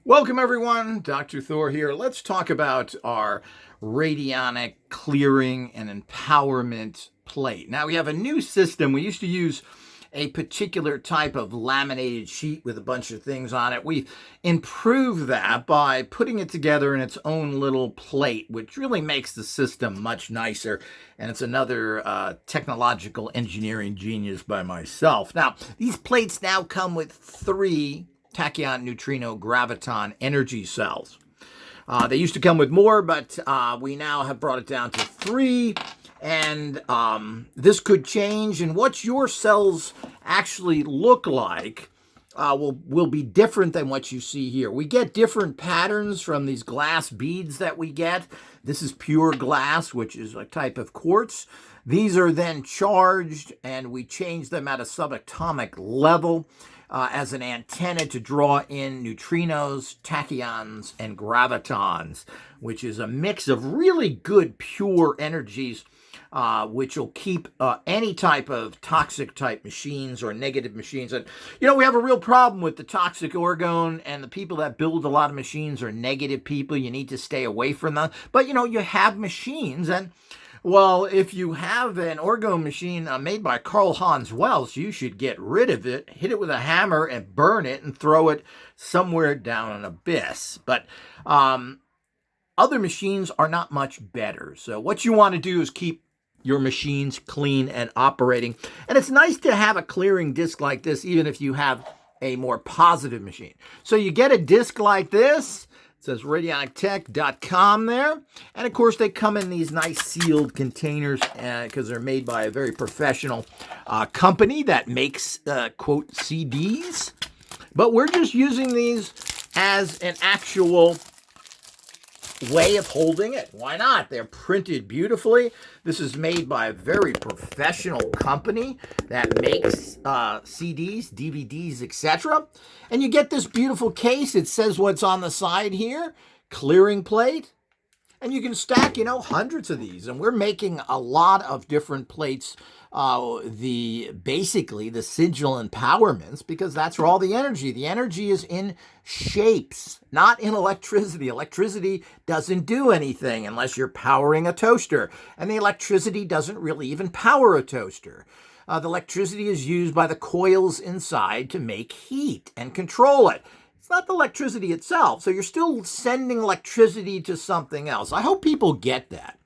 Welcome, everyone. Dr. Thor here. Let's talk about our radionic clearing and empowerment plate. Now, we have a new system. We used to use a particular type of laminated sheet with a bunch of things on it. We improved that by putting it together in its own little plate, which really makes the system much nicer. And it's another technological engineering genius by myself. Now, these plates now come with three tachyon neutrino graviton energy cells. They used to come with more, but we now have brought it down to three. And this could change. And what your cells actually look like will be different than what you see here. We get different patterns from these glass beads that we get. This is pure glass, which is a type of quartz. These are then charged, and we change them at a subatomic level as an antenna to draw in neutrinos, tachyons, and gravitons, which is a mix of really good pure energies, which will keep any type of toxic type machines or negative machines. And, we have a real problem with the toxic orgone, and the people that build a lot of machines are negative people. You need to stay away from them. But, you have machines, and well, if you have an orgone machine made by Carl Hans Wells, you should get rid of it, hit it with a hammer, and burn it and throw it somewhere down an abyss. But other machines are not much better. So what you want to do is keep your machines clean and operating. And it's nice to have a clearing disc like this, even if you have a more positive machine. So you get a disc like this. It says radionictech.com there. And of course, they come in these nice sealed containers because they're made by a very professional company that makes, quote, CDs. But we're just using these as an actual way of holding it. Why not? They're printed beautifully. This is made by a very professional company that makes CDs, DVDs, etc. And you get this beautiful case. It says what's on the side here, clearing plate. And you can stack, hundreds of these. And we're making a lot of different plates, basically the sigil empowerments, because that's where all the energy. The energy is in shapes, not in electricity. Electricity doesn't do anything unless you're powering a toaster. And the electricity doesn't really even power a toaster. The electricity is used by the coils inside to make heat and control it. It's not the electricity itself, so you're still sending electricity to something else. I hope people get that.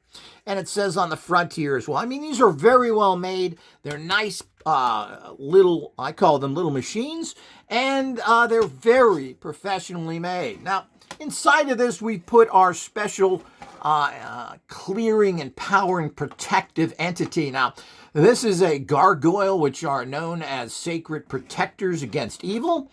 And it says on the front here as well. I mean, these are very well made. They're nice little, I call them little machines, and they're very professionally made. Now, inside of this, we put our special clearing and powering protective entity. Now, this is a gargoyle, which are known as sacred protectors against evil.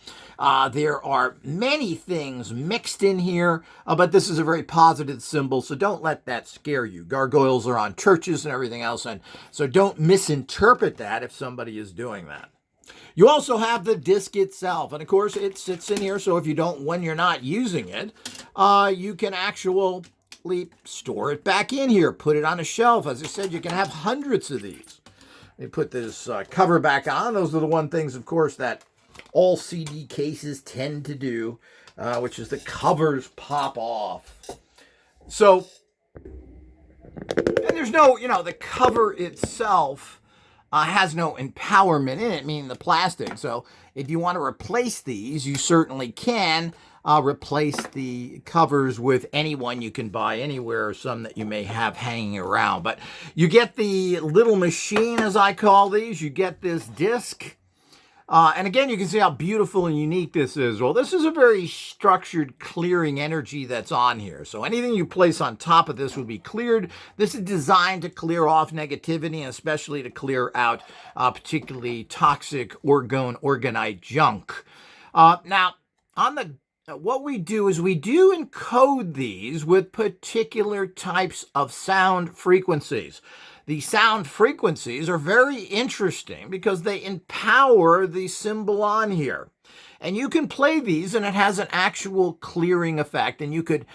There are many things mixed in here, but this is a very positive symbol, so don't let that scare you. Gargoyles are on churches and everything else, and so don't misinterpret that if somebody is doing that. You also have the disc itself, and of course it sits in here, so if you don't, when you're not using it, you can actually store it back in here, put it on a shelf. As I said, you can have hundreds of these. They put this cover back on. Those are the one things, of course, that all CD cases tend to do, which is the covers pop off. So, and there's no, the cover itself has no empowerment in it, meaning the plastic. So if you want to replace these, you certainly can replace the covers with any one you can buy anywhere, or some that you may have hanging around. But you get the little machine, as I call these. You get this disc. And again, you can see how beautiful and unique this is. Well, this is a very structured clearing energy that's on here. So anything you place on top of this will be cleared. This is designed to clear off negativity, and especially to clear out particularly toxic orgonite junk. Now, what we do is we do encode these with particular types of sound frequencies. The sound frequencies are very interesting because they empower the symbol on here. And you can play these, and it has an actual clearing effect. And you could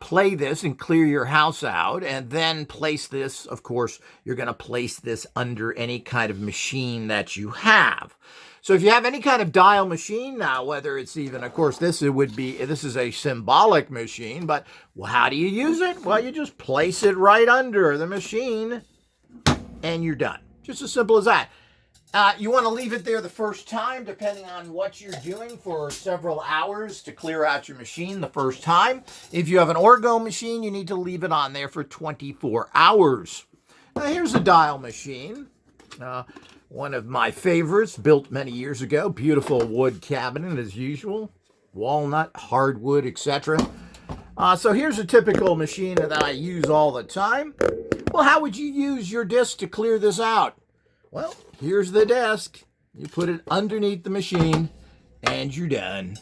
play this and clear your house out, and then place this. Of course, you're going to place this under any kind of machine that you have. So if you have any kind of dial machine now, whether it's even, of course, this is a symbolic machine, but how do you use it? Well, you just place it right under the machine, and you're done. Just as simple as that. You want to leave it there the first time, depending on what you're doing, for several hours to clear out your machine the first time. If you have an orgone machine, you need to leave it on there for 24 hours. Now, here's a dial machine. One of my favorites, built many years ago. Beautiful wood cabinet as usual. Walnut, hardwood, etc. So here's a typical machine that I use all the time. Well, how would you use your disc to clear this out? Well, here's the disc. You put it underneath the machine, and you're done.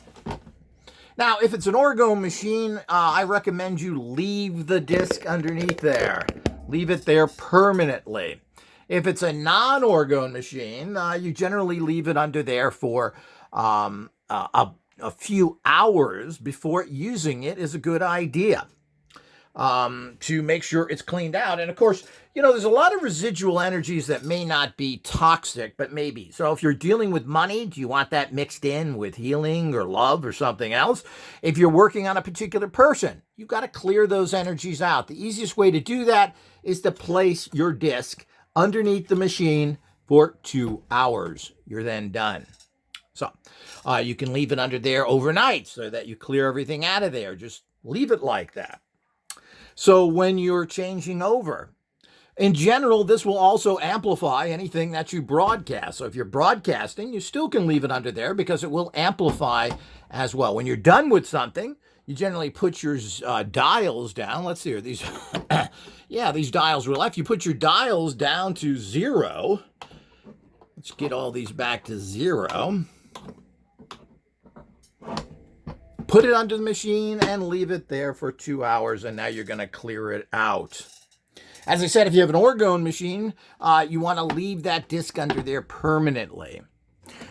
Now, if it's an orgone machine, I recommend you leave the disc underneath there. Leave it there permanently. If it's a non-orgone machine, you generally leave it under there for a few hours before using it is a good idea to make sure it's cleaned out. And of course, there's a lot of residual energies that may not be toxic, but maybe. So if you're dealing with money, do you want that mixed in with healing or love or something else? If you're working on a particular person, you've got to clear those energies out. The easiest way to do that is to place your disc underneath the machine for 2 hours. You're then done. So you can leave it under there overnight so that you clear everything out of there. Just leave it like that. So when you're changing over, in general, this will also amplify anything that you broadcast. So if you're broadcasting, you still can leave it under there because it will amplify as well. When you're done with something, you generally put your dials down. Let's see here. These, these dials were left. You put your dials down to 0. Let's get all these back to 0. Put it under the machine and leave it there for 2 hours, and now you're going to clear it out. As I said, if you have an orgone machine, you want to leave that disc under there permanently.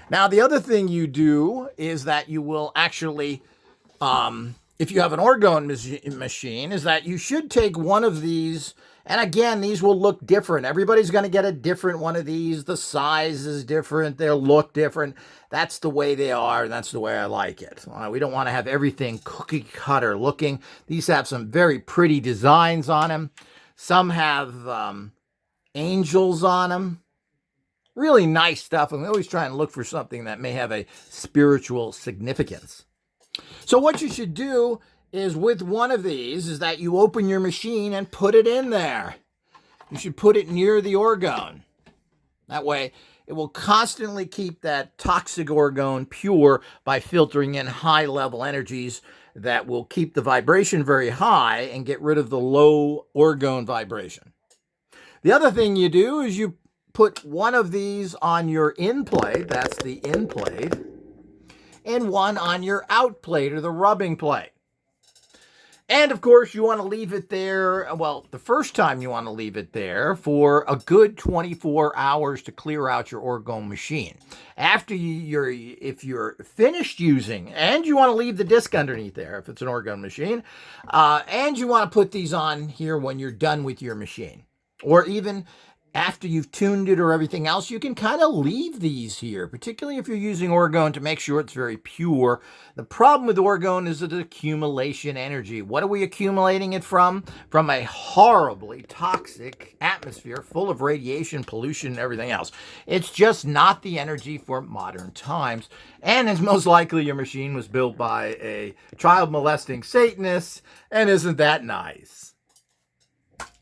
Now, the other thing you do is that you will actually, if you have an orgone machine, is that you should take one of these. And again, these will look different. Everybody's going to get a different one of these. The size is different. They'll look different. That's the way they are, and that's the way I like it. We don't want to have everything cookie cutter looking. These have some very pretty designs on them. Some have angels on them. Really nice stuff. I'm always trying to look for something that may have a spiritual significance. So what you should do is with one of these is that you open your machine and put it in there. You should put it near the orgone. That way, it will constantly keep that toxic orgone pure by filtering in high-level energies that will keep the vibration very high and get rid of the low orgone vibration. The other thing you do is you put one of these on your in plate, that's the in plate, and one on your out plate or the rubbing plate. And of course, you want to leave it there, well, the first time you want to leave it there for a good 24 hours to clear out your orgone machine. After if you're finished using, and you want to leave the disc underneath there if it's an orgone machine, and you want to put these on here when you're done with your machine. Or even after you've tuned it or everything else, you can kind of leave these here, particularly if you're using orgone, to make sure it's very pure. The problem with orgone is the accumulation energy. What are we accumulating it from? From a horribly toxic atmosphere full of radiation, pollution, and everything else. It's just not the energy for modern times. And it's most likely your machine was built by a child molesting Satanist, and isn't that nice?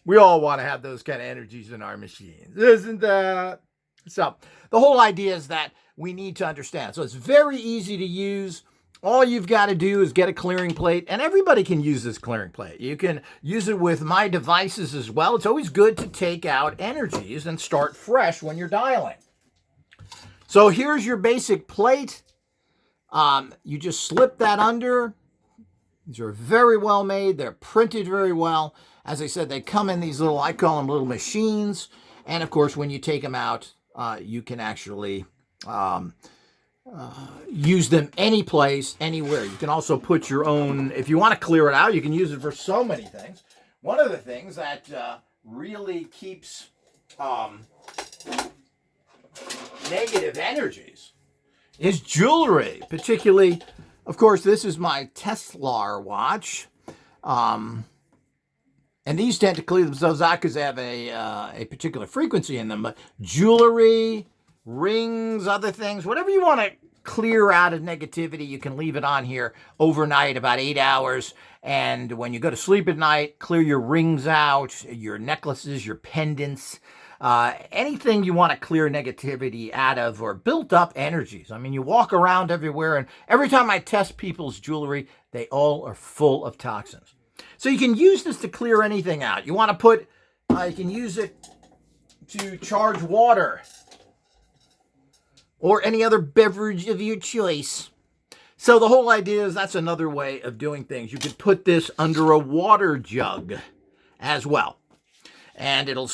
We all want to have those kind of energies in our machines, isn't that? So the whole idea is that we need to understand. So it's very easy to use. All you've got to do is get a clearing plate, and everybody can use this clearing plate. You can use it with my devices as well. It's always good to take out energies and start fresh when you're dialing. So here's your basic plate. You just slip that under. These are very well made. They're printed very well. As I said, they come in these little, I call them little machines. And of course, when you take them out, you can actually use them any place, anywhere. You can also put your own, if you want to clear it out, you can use it for so many things. One of the things that really keeps negative energies is jewelry, particularly, of course, this is my Tesla watch. And these tend to clear themselves out because they have a particular frequency in them. But jewelry, rings, other things, whatever you want to clear out of negativity, you can leave it on here overnight, about 8 hours. And when you go to sleep at night, clear your rings out, your necklaces, your pendants, anything you want to clear negativity out of or built up energies. I mean, you walk around everywhere, and every time I test people's jewelry, they all are full of toxins. So you can use this to clear anything out. You want to put, you can use it to charge water or any other beverage of your choice. So the whole idea is that's another way of doing things. You could put this under a water jug as well. And it'll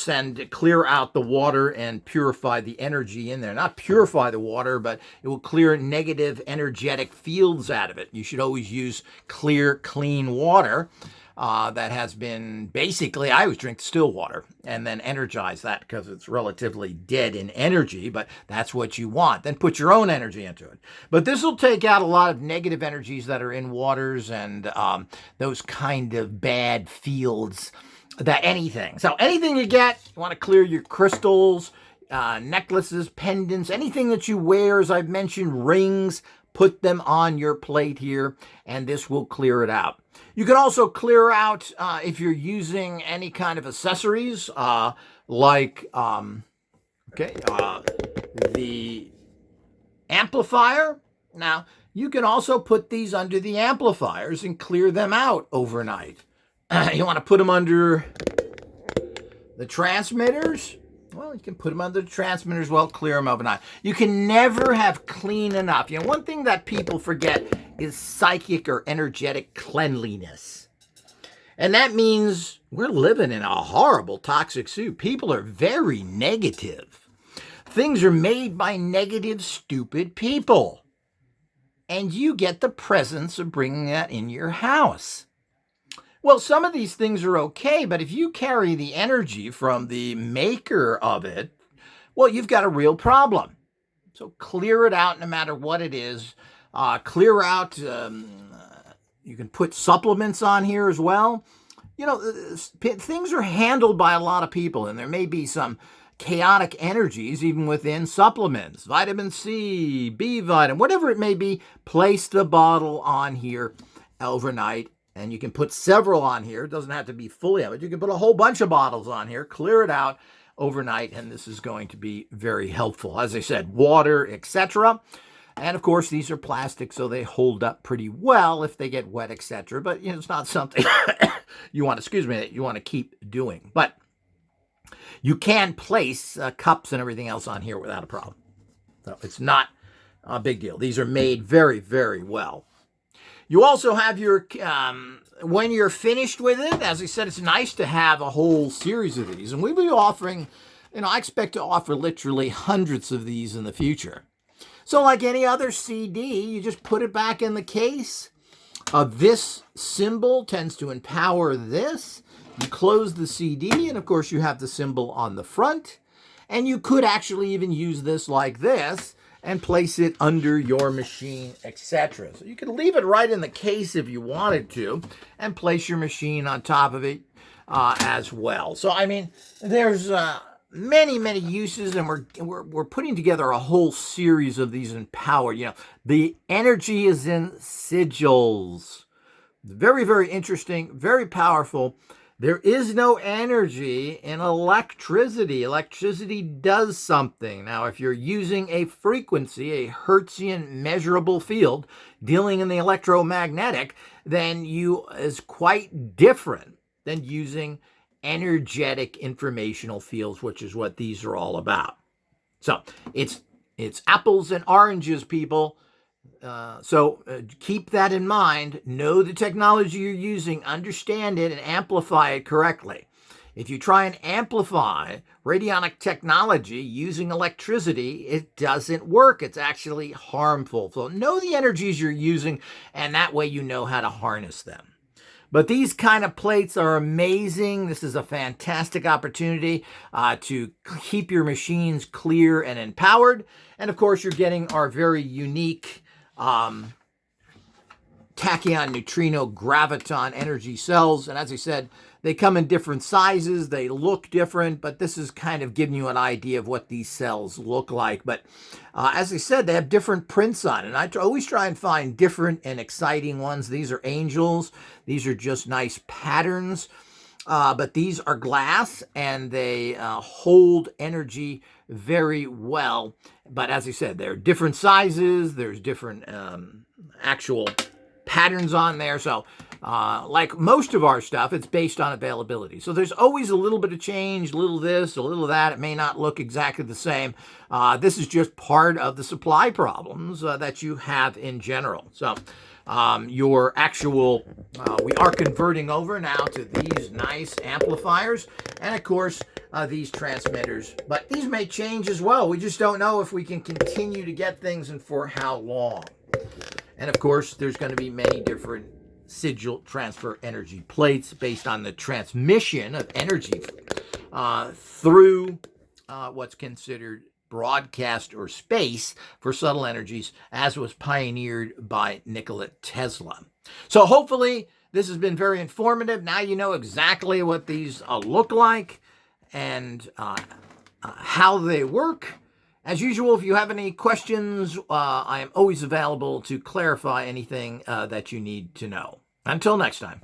clear out the water and purify the energy in there. Not purify the water, but it will clear negative energetic fields out of it. You should always use clear, clean water that has been, basically, I always drink still water and then energize that because it's relatively dead in energy, but that's what you want. Then put your own energy into it. But this will take out a lot of negative energies that are in waters and those kind of bad fields. That anything. So anything you get, you want to clear your crystals, necklaces, pendants, anything that you wear, as I've mentioned, rings, put them on your plate here, and this will clear it out. You can also clear out if you're using any kind of accessories, like the amplifier. Now, you can also put these under the amplifiers and clear them out overnight. You want to put them under the transmitters? Well, you can put them under the transmitters, well, clear them overnight. You can never have clean enough. You know, one thing that people forget is psychic or energetic cleanliness. And that means we're living in a horrible toxic soup. People are very negative. Things are made by negative, stupid people. And you get the presence of bringing that in your house. Well, some of these things are okay, but if you carry the energy from the maker of it, well, you've got a real problem. So clear it out no matter what it is. Clear out, you can put supplements on here as well. You know, things are handled by a lot of people, and there may be some chaotic energies even within supplements. Vitamin C, B vitamin, whatever it may be, place the bottle on here overnight. And you can put several on here. It doesn't have to be fully of it. You can put a whole bunch of bottles on here, clear it out overnight, and this is going to be very helpful. As I said, water, etc. And of course, these are plastic, so they hold up pretty well if they get wet, etc. But you know, it's not something you want to keep doing. But you can place cups and everything else on here without a problem. So it's not a big deal. These are made very, very well. You also have your, when you're finished with it, as I said, it's nice to have a whole series of these. And we'll be offering, I expect to offer literally hundreds of these in the future. So like any other CD, you just put it back in the case. This symbol tends to empower this. You close the CD, and of course you have the symbol on the front. And you could actually even use this like this and place it under your machine, etc. So you can leave it right in the case if you wanted to, and place your machine on top of it as well. So I mean, there's many uses, and we're putting together a whole series of these empowered. The energy is in sigils. Very, very interesting, very powerful. There is no energy in electricity. Electricity does something. Now, if you're using a frequency, a Hertzian measurable field, dealing in the electromagnetic, then is quite different than using energetic informational fields, which is what these are all about. So it's apples and oranges, people. So keep that in mind. Know the technology you're using, understand it, and amplify it correctly. If you try and amplify radionic technology using electricity, it doesn't work. It's actually harmful. So know the energies you're using, and that way you know how to harness them. But these kind of plates are amazing. This is a fantastic opportunity to keep your machines clear and empowered. And of course, you're getting our very unique tachyon neutrino graviton energy cells. And as I said, they come in different sizes. They look different, but this is kind of giving you an idea of what these cells look like. But as I said, they have different prints on it. And I always try and find different and exciting ones. These are angels. These are just nice patterns. But these are glass, and they hold energy very well. But as I said, there are different sizes. There's different actual patterns on there. So like most of our stuff, it's based on availability. So there's always a little bit of change, a little this, a little that. It may not look exactly the same. This is just part of the supply problems that you have in general. So your actual, we are converting over now to these nice amplifiers, and of course these transmitters, but these may change as well. We just don't know if we can continue to get things and for how long. And of course, there's going to be many different sigil transfer energy plates based on the transmission of energy through what's considered broadcast or space for subtle energies, as was pioneered by Nikola Tesla. So hopefully this has been very informative. Now you know exactly what these look like and how they work. As usual, if you have any questions, I am always available to clarify anything that you need to know. Until next time.